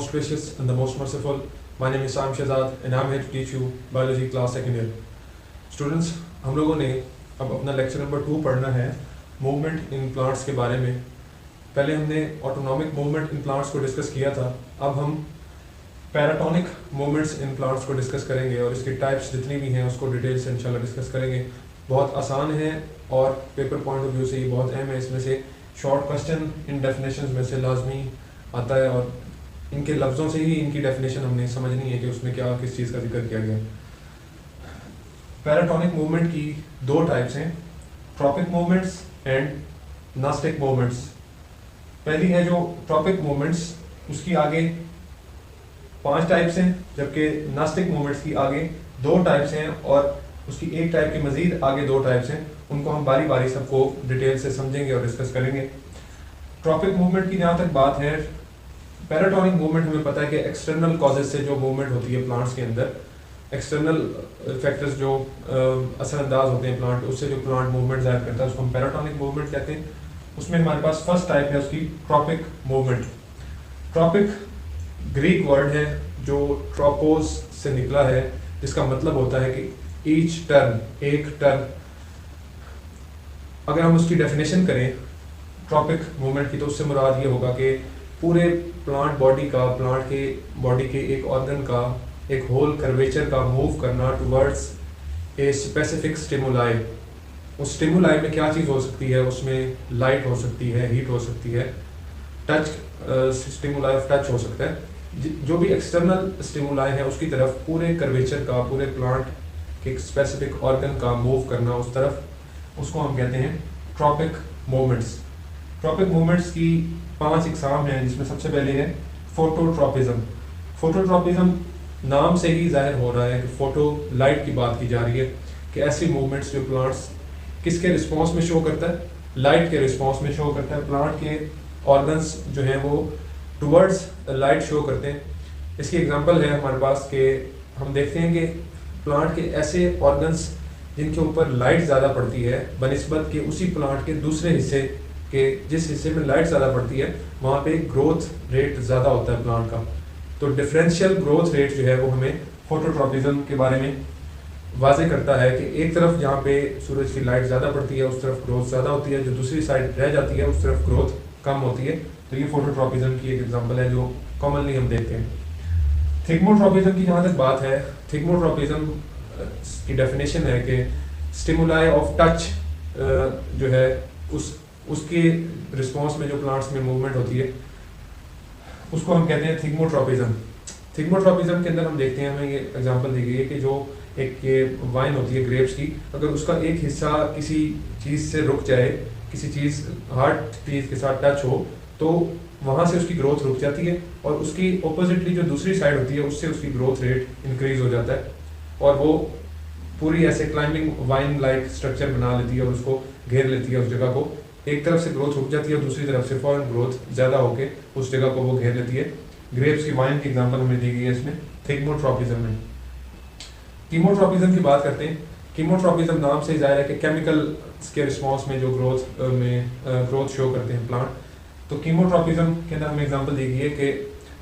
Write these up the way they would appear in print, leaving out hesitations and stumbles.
most gracious and the most merciful. My name is Sam Shahzad and I'm here to teach you biology class second year. Students, हम लोगों ने अब अपना lecture number 2 पढ़ना है movement in plants के बारे में। पहले हमने ऑटोनॉमिक मूवमेंट इन प्लांट्स को डिस्कस किया था, अब हम पैराटोनिक मूवमेंट्स इन प्लांट्स को डिस्कस करेंगे और इसकी टाइप्स जितनी भी हैं उसको डिटेल से इंशाल्लाह डिस्कस करेंगे। बहुत आसान है और पेपर पॉइंट ऑफ व्यू से ये बहुत अहम है। इसमें से शॉर्ट क्वेश्चन इन डेफिनेशंस में से लाजमी आता है और इनके लफ्ज़ों से ही इनकी डेफिनेशन हमने समझनी है कि उसमें क्या किस चीज़ का जिक्र किया गया। पैराटोनिक मूवमेंट की दो टाइप्स हैं, tropic movements and nastic movements. पहली है जो ट्रॉपिक मूवमेंट्स, उसकी आगे 5 टाइप्स हैं, जबकि नास्टिक मूवमेंट्स की आगे 2 टाइप्स हैं और उसकी एक टाइप की मजीद आगे 2 टाइप्स हैं। उनको हम बारी बारी सबको डिटेल से समझेंगे और डिस्कस करेंगे। ट्रॉपिक मूवमेंट की जहाँ तक बात है, पैराटोनिक मूवमेंट हमें पता है कि एक्सटर्नल कॉजेज से जो मूवमेंट होती है प्लांट्स के अंदर, एक्सटर्नल फैक्टर्स जो असरअंदाज होते हैं प्लांट, उससे जो प्लांट मूवमेंट ज़ाहिर करता है उसको हम पैराटोनिक मूवमेंट कहते हैं। उसमें हमारे पास फर्स्ट टाइप है उसकी tropic movement. Tropic Greek word है जो ट्रोपोज से निकला है, जिसका मतलब होता है कि ईच टर्न, एक टर्न। अगर हम उसकी डेफिनेशन करें ट्रॉपिक मूवमेंट की, तो उससे मुराद ये होगा कि पूरे प्लांट बॉडी का, प्लांट के बॉडी के एक ऑर्गन का, एक होल कर्वेचर का मूव करना टुवर्ड्स ए स्पेसिफिक स्टिमुलाई। उस स्टिमुलाई में क्या चीज़ हो सकती है, उसमें लाइट हो सकती है, हीट हो सकती है, टच, स्टिमुलाई ऑफ टच हो सकता है। जो भी एक्सटर्नल स्टिमुलाई है उसकी तरफ पूरे कर्वेचर का, पूरे प्लांट के एक स्पेसिफिक ऑर्गन का मूव करना उस तरफ, उसको हम कहते हैं ट्रॉपिक मूवमेंट्स। ट्रॉपिक मूवमेंट्स की 5 इकसाम हैं, जिसमें सबसे पहले है फोटोट्रॉपिज्म। फोटोट्रॉपिज्म नाम से ही जाहिर हो रहा है कि फोटो, लाइट की बात की जा रही है कि ऐसी मूवमेंट्स जो प्लांट्स किसके रिस्पॉन्स में शो करता है, लाइट के रिस्पॉन्स में शो करता है। प्लांट के ऑर्गन्स जो हैं वो टुवर्ड्स लाइट शो करते हैं। इसकी एग्जांपल है हमारे पास कि हम देखते हैं कि प्लांट के ऐसे ऑर्गन्स जिनके ऊपर लाइट ज़्यादा पड़ती है बनिस्बत के उसी प्लांट के दूसरे हिस्से के, जिस हिस्से में लाइट ज़्यादा पड़ती है वहाँ पे ग्रोथ रेट ज़्यादा होता है प्लांट का। तो डिफरेंशियल ग्रोथ रेट जो है वो हमें फोटोट्रॉपिज्म के बारे में वाज़े करता है कि एक तरफ जहाँ पे सूरज की लाइट ज़्यादा पड़ती है उस तरफ ग्रोथ ज़्यादा होती है, जो दूसरी साइड रह जाती है उस तरफ ग्रोथ कम होती है। तो ये फोटोट्रॉपिज्म की एक एग्जांपल है जो कॉमनली हम देखते हैं। थिग्मोट्रॉपिज्म की जहाँ तक बात है, थिग्मोट्रॉपिज्म की डेफिनेशन है कि स्टिमुलाई ऑफ टच जो है उसके रिस्पॉन्स में जो प्लांट्स में मूवमेंट होती है उसको हम कहते हैं थिग्मोट्रॉपिज्म। थिग्मोट्रॉपिज्म के अंदर हम देखते हैं, हमें ये एग्जांपल दी गई है कि जो एक ये वाइन होती है ग्रेप्स की, अगर उसका एक हिस्सा किसी चीज़ से रुक जाए, किसी चीज़ हार्ड चीज़ के साथ टच हो, तो वहाँ से उसकी ग्रोथ रुक जाती है और उसकी ऑपोजिटली जो दूसरी साइड होती है उससे उसकी ग्रोथ रेट इंक्रीज हो जाता है और वो पूरी ऐसे क्लाइंबिंग वाइन लाइक स्ट्रक्चर बना लेती है और उसको घेर लेती है। उस जगह को एक तरफ से ग्रोथ रुक जाती है और दूसरी तरफ से फौरन ग्रोथ ज़्यादा होके उस जगह को वो घेर लेती है। ग्रेप्स की वाइन की एग्जांपल हमें दी गई है इसमें थिग्मोट्रॉपिज्म में। कीमोट्रॉपिज्म की बात करते हैं। कीमोट्रॉपिज्म नाम से जाहिर है कि केमिकल के रिस्पॉन्स में जो ग्रोथ शो करते हैं प्लांट। तो कीमोट्रॉपिज्म के अंदर हमें एग्जांपल दी गई है कि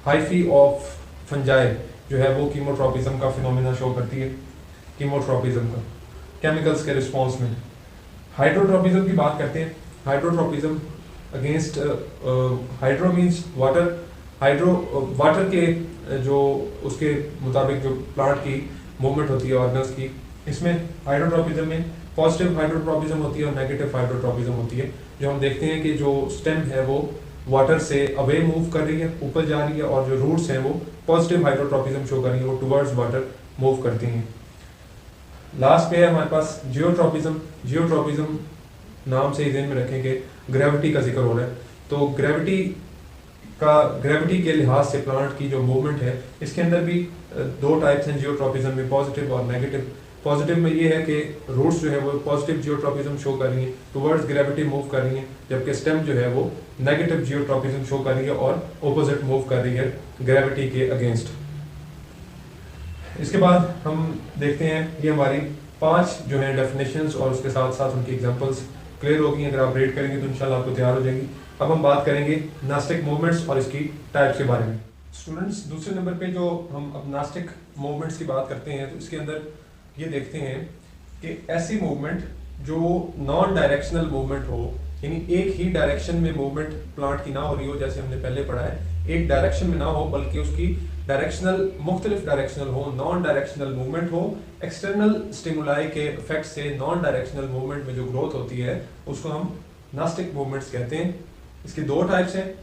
हाइफी ऑफ फंजाई जो है वो कीमोट्रॉपिज्म का फिनोमेना शो करती है, कीमोट्रॉपिज्म का केमिकल्स के रिस्पॉन्स में। हाइड्रोट्रॉपिज्म की बात करते हैं। Hydrotropism against hydro means water, hydro water के जो उसके मुताबिक जो प्लांट की मूवमेंट होती है ऑर्गन्स की, इसमें हाइड्रोट्रॉपिज्म में पॉजिटिव हाइड्रोट्रॉपिज्म होती है और नेगेटिव हाइड्रोट्रॉपिज्म होती है। जो हम देखते हैं कि जो स्टेम है वो वाटर से अवे मूव कर रही है, ऊपर जा रही है, और जो रूट्स हैं वो पॉजिटिव हाइड्रोट्रॉपिज्म शो कर रही है, वो टुवर्ड्स वाटर मूव करती हैं। लास्ट पे है हमारे पास जियोट्रॉपिज्म। जियोट्रॉपिज्म नाम से ही ध्यान में रखें कि ग्रेविटी का जिक्र हो रहा है, तो ग्रेविटी के लिहाज से प्लांट की जो मूवमेंट है इसके अंदर भी 2 टाइप्स हैं जियोट्रॉपिज्म में, पॉजिटिव और नेगेटिव। पॉजिटिव में ये है कि रूट्स जो है वो पॉजिटिव जियोट्रॉपिज्म शो कर रही हैं, टुवर्ड्स ग्रेविटी मूव कर रही हैं, जबकि स्टेम जो है वो नेगेटिव जियोट्रॉपिज्म शो कर रही है और ऑपोजिट मूव कर रही है ग्रेविटी के अगेंस्ट। इसके बाद हम देखते हैं ये हमारी 5 जो है डेफिनेशंस और उसके साथ साथ उनकी एग्जांपल्स क्लियर होगी। अगर आप रीड करेंगे तो इंशाल्लाह आपको तैयार हो जाएगी। अब हम बात करेंगे नास्टिक मूवमेंट्स और इसकी टाइप्स के बारे में। स्टूडेंट्स, दूसरे नंबर पे जो हम अब नास्टिक मूवमेंट्स की बात करते हैं तो इसके अंदर ये देखते हैं कि ऐसी मूवमेंट जो नॉन डायरेक्शनल मूवमेंट हो, यानी एक ही डायरेक्शन में मूवमेंट प्लांट की ना हो रही हो, जैसे हमने पहले पढ़ा है, एक डायरेक्शन में ना हो बल्कि उसकी डायरेक्शनल मुख्तलिफ डायरेक्शनल हो, नॉन डायरेक्शनल मूवमेंट हो, एक्सटर्नल स्टिमुलाई के इफेक्ट से नॉन डायरेक्शनल मूवमेंट में जो ग्रोथ होती है उसको हम नास्टिक मूवमेंट्स कहते हैं। इसकी दो टाइप्स हैं,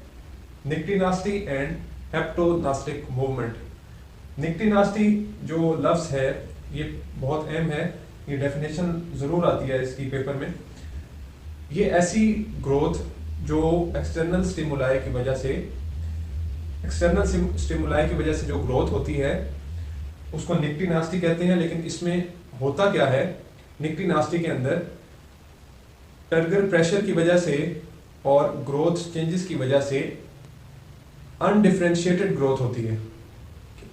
निक्टिनास्टी एंड हेप्टोनास्टिक मूवमेंट। निक्टिनास्टी जो लफ्ज़ है ये बहुत अहम है, ये डेफिनेशन ज़रूर आती है इसकी पेपर में। ये ऐसी ग्रोथ जो एक्सटर्नल स्टिमुलाई की वजह से जो ग्रोथ होती है उसको निक्टिनास्टी कहते हैं। लेकिन इसमें होता क्या है, निक्टिनास्टी के अंदर टर्गर प्रेशर की वजह से और ग्रोथ चेंजेस की वजह से अनडिफरेंशिएटेड ग्रोथ होती है।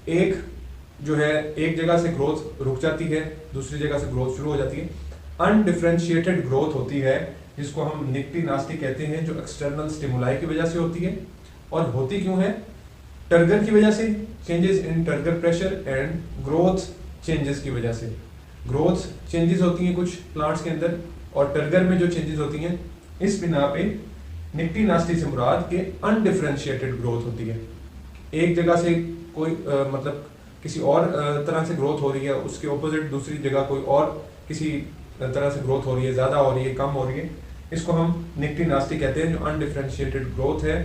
एक जो है एक जगह से ग्रोथ रुक जाती है, दूसरी जगह से ग्रोथ शुरू हो जाती है। अनडिफरेंशिएटेड ग्रोथ होती है जिसको हम निक्टिनास्टी कहते हैं, जो एक्सटर्नल स्टिमुलाई की वजह से होती है। और होती क्यों है? टर्गर की वजह से, changes in turgor pressure and growth changes की वजह से। ग्रोथ चेंजेस होती हैं कुछ प्लांट्स के अंदर और टर्गर में जो चेंजेस होती हैं, इस बिना पे निक्टिनास्टी से मुराद के अनडिफरेंशिएटेड ग्रोथ होती है। एक जगह से कोई मतलब किसी और तरह से ग्रोथ हो रही है, उसके ऑपोजिट दूसरी जगह कोई और किसी तरह से ग्रोथ हो रही है, ज़्यादा हो रही है, कम हो रही है, इसको हम निक्टिनास्टी कहते हैं, जो अनडिफरेंशिएटेड ग्रोथ है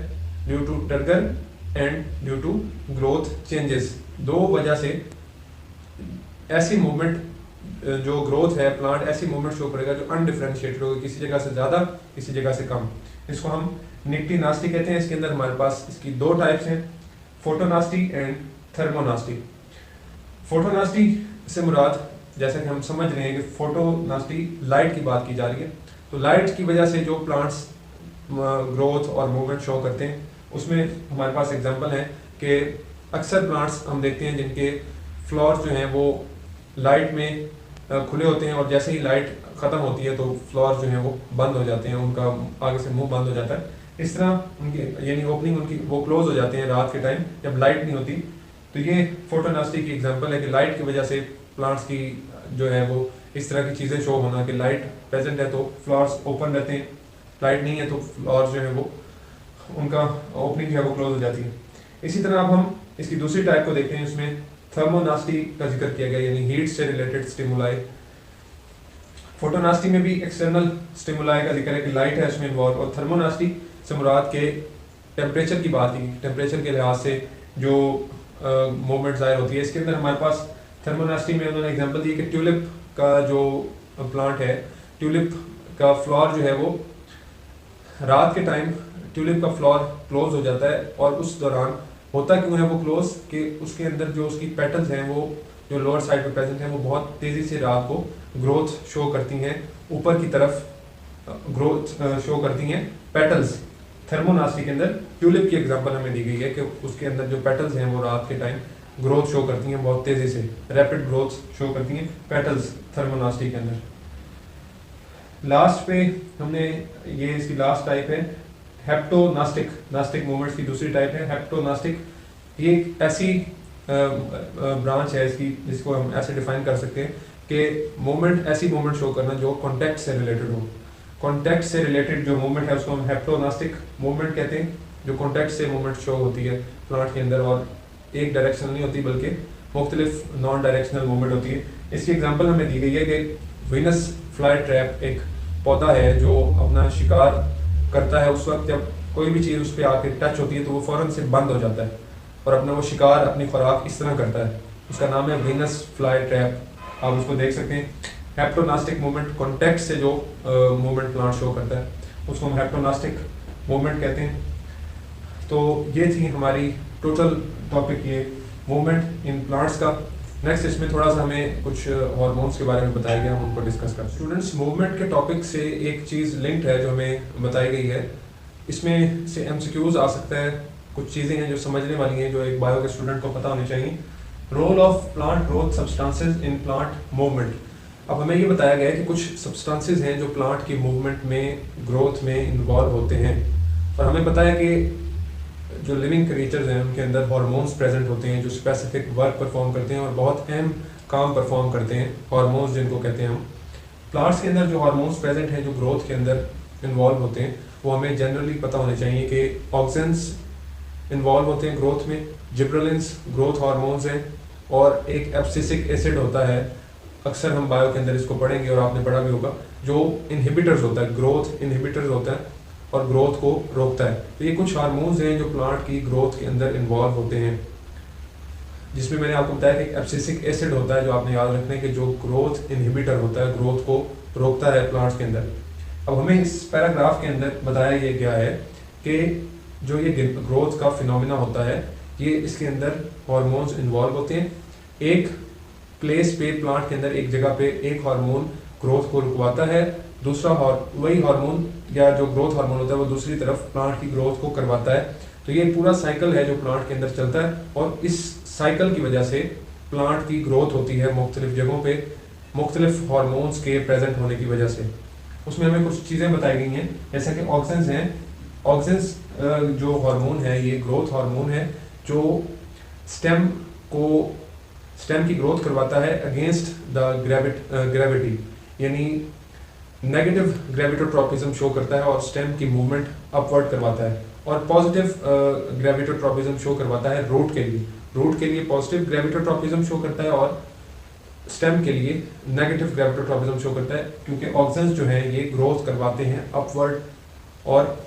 due to turgor and due to growth changes. दो वजह से ऐसी मूवमेंट जो ग्रोथ है, प्लांट ऐसी मूवमेंट शो करेगा जो अनडिफरेंशिएटेड होगी, किसी जगह से ज़्यादा किसी जगह से कम। इसको हम निक्टिनास्टी कहते हैं। इसके अंदर हमारे पास इसकी दो टाइप्स हैं, फोटोनास्टी एंड थर्मोनास्टी। फोटोनास्टी से मुराद, जैसा कि हम समझ रहे हैं कि फोटोनास्टी लाइट की बात की जा रही है, तो लाइट की वजह से जो प्लांट्स ग्रोथ और मूवमेंट शो करते हैं उसमें हमारे पास एग्जांपल है कि अक्सर प्लांट्स हम देखते हैं जिनके फ्लावर्स जो हैं वो लाइट में खुले होते हैं और जैसे ही लाइट ख़त्म होती है तो फ्लावर्स जो हैं वो बंद हो जाते हैं, उनका आगे से मुंह बंद हो जाता है। इस तरह उनकी यानी ओपनिंग उनकी वो क्लोज हो जाते हैं रात के टाइम जब लाइट नहीं होती। तो ये फोटोनास्टी की एग्जांपल है कि लाइट की वजह से प्लांट्स की जो है वो इस तरह की चीज़ें शो होना कि लाइट प्रेजेंट है तो फ्लावर्स ओपन रहते हैं, लाइट नहीं है तो फ्लावर्स जो है वो उनका ओपनिंग जो है वो क्लोज हो जाती है। इसी तरह अब हम इसकी दूसरी टाइप को देखते हैं, इसमें थर्मोनास्टी का जिक्र किया गया, यानी हीट से रिलेटेड स्टिमुलाई। फोटोनास्टी में भी एक्सटर्नल स्टिमुलाई का जिक्र है कि लाइट है इसमें इन्वॉल्व, और थर्मोनास्टी से मुराद के टेम्परेचर की बात की, टेम्परेचर के लिहाज से जो मूवमेंट ज़ाहिर होती है। इसके अंदर हमारे पास थर्मोनास्टी में उन्होंने एग्जांपल दी कि ट्यूलिप का जो प्लांट है, ट्यूलिप का फ्लावर जो है वो रात के टाइम ट्यूलिप का फ्लावर क्लोज हो जाता है, और उस दौरान होता क्यों है वो क्लोज कि उसके अंदर जो उसकी पेटल्स हैं वो जो लोअर साइड पे प्रेजेंट हैं वो बहुत तेज़ी से रात को ग्रोथ शो करती हैं, ऊपर की तरफ ग्रोथ शो करती हैं पेटल्स। थर्मोनास्टी के अंदर ट्यूलिप की एग्जांपल हमें दी गई है कि उसके अंदर जो पेटल्स हैं वो रात के टाइम ग्रोथ शो करती हैं, बहुत तेज़ी से रैपिड ग्रोथ शो करती हैं पेटल्स थर्मोनास्टी के अंदर। लास्ट पे हमने ये इसकी लास्ट टाइप है हेप्टोनास्टिक, नास्टिक मूवमेंट्स की दूसरी टाइप है हेप्टोनास्टिक। ये एक ऐसी ब्रांच है इसकी जिसको हम ऐसे डिफाइन कर सकते हैं कि मूवमेंट, ऐसी मूवमेंट शो करना जो कॉन्टैक्ट से रिलेटेड हो। कॉन्टैक्ट से रिलेटेड जो मूवमेंट है उसको हम हेप्टोनास्टिक मूवमेंट कहते हैं, जो कॉन्टैक्ट से मूवमेंट शो होती है प्लांट के अंदर और एक डायरेक्शनल नहीं होती बल्कि मुख्तलिफ नॉन डायरेक्शनल मूवमेंट होती है। इसकी एग्जांपल हमें दी गई है कि वीनस फ्लाई ट्रैप एक पौधा है जो अपना शिकार करता है, उस वक्त जब कोई भी चीज़ उस पर आके टच होती है तो वो फ़ौरन से बंद हो जाता है और अपना वो शिकार, अपनी खुराक इस तरह करता है। उसका नाम है वीनस फ्लाई ट्रैप, आप उसको देख सकते हैं। हेप्टोनास्टिक मूवमेंट, कॉन्टैक्ट से जो मूवमेंट प्लांट शो करता है उसको हम हेप्टोनास्टिक मूवमेंट कहते हैं। तो ये थी हमारी टोटल टॉपिक, ये मूवमेंट इन प्लांट्स का। नेक्स्ट इसमें थोड़ा सा हमें कुछ हार्मोन्स के बारे में बताया गया, हम उनको डिस्कस करते हैं। स्टूडेंट्स, मूवमेंट के टॉपिक से एक चीज़ लिंक्ड है जो हमें बताई गई है, इसमें से एमसीक्यूज आ सकता है, कुछ चीज़ें हैं जो समझने वाली हैं जो एक बायो के स्टूडेंट को पता होनी चाहिए। Role of plant growth substances in plant movement. अब हमें ये बताया गया है कि कुछ सब्सटेंसेस हैं जो प्लांट की मूवमेंट में, ग्रोथ में इन्वॉल्व होते हैं, और हमें पता है कि जो लिविंग क्रिएचर्स हैं उनके अंदर हार्मोन्स प्रेजेंट होते हैं जो स्पेसिफिक वर्क परफॉर्म करते हैं और बहुत अहम काम परफॉर्म करते हैं, हार्मोन्स जिनको कहते हैं हम। प्लांट्स के अंदर जो हार्मोन्स प्रेजेंट हैं जो ग्रोथ के अंदर इन्वॉल्व होते हैं वो हमें जनरली पता होने चाहिए कि ऑक्सिन्स इन्वॉल्व होते हैं ग्रोथ में, जिब्रेलिन्स ग्रोथ हार्मोन्स हैं, और एक एब्सिसिक एसिड होता है, अक्सर हम बायो के अंदर इसको पढ़ेंगे और आपने पढ़ा भी होगा, जो इनहिबिटर्स होता है, ग्रोथ इनहिबिटर्स होता है और ग्रोथ को रोकता है। तो ये कुछ हार्मोन्स हैं जो प्लांट की ग्रोथ के अंदर इन्वॉल्व होते हैं, जिसमें मैंने आपको बताया कि एब्सिसिक एसिड होता है जो आपने याद रखना है कि जो ग्रोथ इनहिबिटर होता है, ग्रोथ को रोकता है प्लांट्स के अंदर। अब हमें इस पैराग्राफ के अंदर बताया ये गया है कि जो ये ग्रोथ का फिनोमिना होता है ये इसके अंदर हार्मोन्स इन्वॉल्व होते हैं। एक प्लेस पे प्लांट के अंदर एक जगह पे एक हार्मोन ग्रोथ को रुकवाता है, दूसरा वही हार्मोन या जो ग्रोथ हार्मोन होता है वो दूसरी तरफ प्लांट की ग्रोथ को करवाता है। तो ये पूरा साइकिल है जो प्लांट के अंदर चलता है और इस साइकिल की वजह से प्लांट की ग्रोथ होती है मुख्तलिफ जगहों पे मुख्तलिफ हार्मोन्स के प्रेजेंट होने की वजह से। उसमें हमें कुछ चीज़ें बताई गई हैं जैसे कि ऑक्सिन्स हैं। ऑक्सिन्स जो हार्मोन है ये ग्रोथ हार्मोन है जो स्टेम की ग्रोथ करवाता है अगेंस्ट द ग्रेविटी, यानी नेगेटिव ग्रेविटोट्रॉपिज्म शो करता है और स्टेम की मूवमेंट अपवर्ड करवाता है, और पॉजिटिव ग्रेविटोट्रॉपिज्म शो करवाता है रूट के लिए पॉजिटिव ग्रेविटोट्रॉपिज्म शो करता है और स्टेम के लिए नेगेटिव ग्रेविटोट्रॉपिज्म शो करता है, क्योंकि ऑक्सिन्स जो है ये ग्रोथ करवाते हैं अपवर्ड, और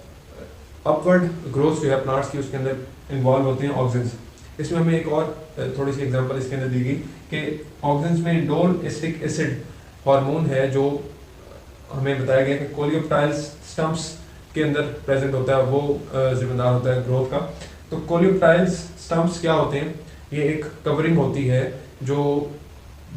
अपवर्ड ग्रोथ जो है प्लांट्स की उसके अंदर इन्वॉल्व होते हैं ऑक्सिन्स। इसमें हमें एक और थोड़ी सी एग्जांपल इसके अंदर दी गई कि ऑक्सिन्स में इंडोल एसिटिक एसिड हार्मोन है जो हमें बताया गया कि कोलियोप्टाइल्स स्टम्प्स के अंदर प्रेजेंट होता है, वो जिम्मेदार होता है ग्रोथ का। तो कोलियोप्टाइल्स स्टम्प्स क्या होते हैं? ये एक कवरिंग होती है जो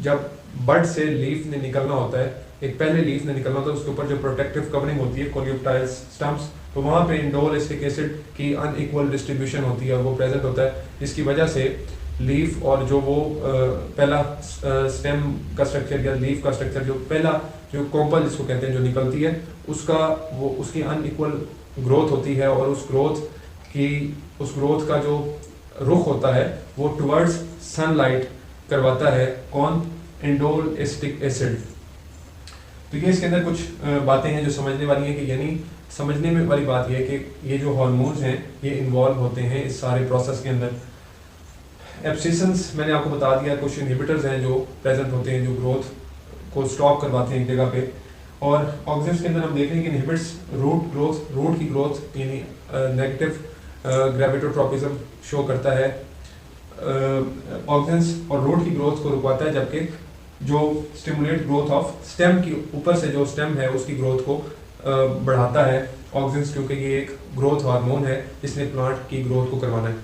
जब बड से लीफ ने निकलना होता है, एक पहले लीफ ने निकलना होता है, उसके ऊपर जो प्रोटेक्टिव कवरिंग होती है कोलियोप्टाइल्स स्टम्प्स, तो वहाँ पे इंडोल एसिटिक एसिड की अनइक्वल डिस्ट्रीब्यूशन होती है, वो प्रेजेंट होता है, जिसकी वजह से लीफ और जो वो पहला स्टेम का स्ट्रक्चर या लीफ का स्ट्रक्चर जो पहला जो कोम्पल जिसको कहते हैं जो निकलती है उसकी अनइक्वल ग्रोथ होती है, और उस ग्रोथ का जो रुख होता है वो टुवर्ड्स सनलाइट करवाता है। कौन? Indole acetic acid. तो ये इसके अंदर कुछ बातें हैं जो समझने वाली हैं कि यानी समझने में वाली बात यह है कि ये जो हार्मोन्स हैं ये इन्वॉल्व होते हैं इस सारे प्रोसेस के अंदर। एब्सिसेंस मैंने आपको बता दिया, कुछ इनहिबिटर्स हैं जो प्रेजेंट होते हैं जो ग्रोथ को स्टॉप करवाते हैं एक जगह पे, और ऑक्सिन्स के अंदर हम देख रहे हैं कि इनहिबिट्स रूट की ग्रोथ, यानी नेगेटिव ग्रेविटोट्रॉपिज्म शो करता है ऑक्सिन्स, और रूट की ग्रोथ को रुकवाता है, जबकि जो स्टिमुलेट ग्रोथ ऑफ स्टेम की ऊपर से जो स्टेम है उसकी ग्रोथ को बढ़ाता है ऑक्सिन्स, क्योंकि ये एक ग्रोथ हार्मोन है जिसने प्लांट की ग्रोथ को करवाना है।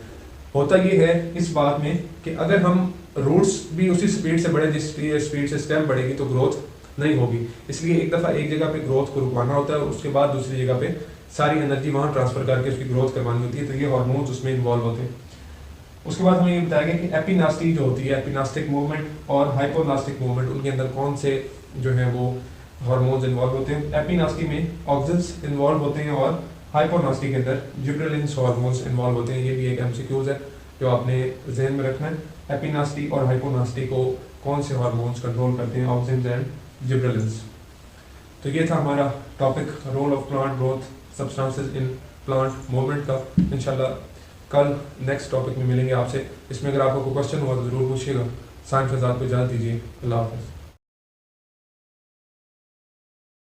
होता ये है इस बात में कि अगर हम रूट्स भी उसी स्पीड से बढ़े जिस स्पीड से स्टेम बढ़ेगी तो ग्रोथ नहीं होगी, इसलिए एक दफ़ा एक जगह पे ग्रोथ को रुकवाना होता है और उसके बाद दूसरी जगह पे सारी एनर्जी वहाँ ट्रांसफर करके उसकी ग्रोथ करवानी होती है, तो ये हार्मोन्स उसमें इन्वॉल्व होते हैं। उसके बाद हमें ये बताया गया कि एपिनास्टी जो होती है, एपिनास्टिक मूवमेंट और हाइपोनास्टिक मूवमेंट, उनके अंदर कौन से जो है वो हार्मोन्स इन्वॉल्व होते हैं। एपिनास्टी में ऑक्सिन्स इन्वॉल्व होते हैं और हाइपोनास्टी के अंदर जिब्रेलिन्स हार्मोन्स इन्वॉल्व होते हैं। ये भी एक एमसीक्यूज है जो आपने जहन में रखना है। एपिनास्टी और हाइपोनास्टी को कौन से हार्मोन्स कंट्रोल करते हैं? Auxins and gibberellins. तो ये था हमारा topic, role of plant growth substances in plant movement का। इंशाल्लाह कल नेक्स्ट टॉपिक में मिलेंगे आपसे। इसमें अगर आपको कोई क्वेश्चन हुआ तो ज़रूर पूछिएगा। साइंस फैजाद को इजाज़त दीजिए। अल्लाह हाफ़िज़।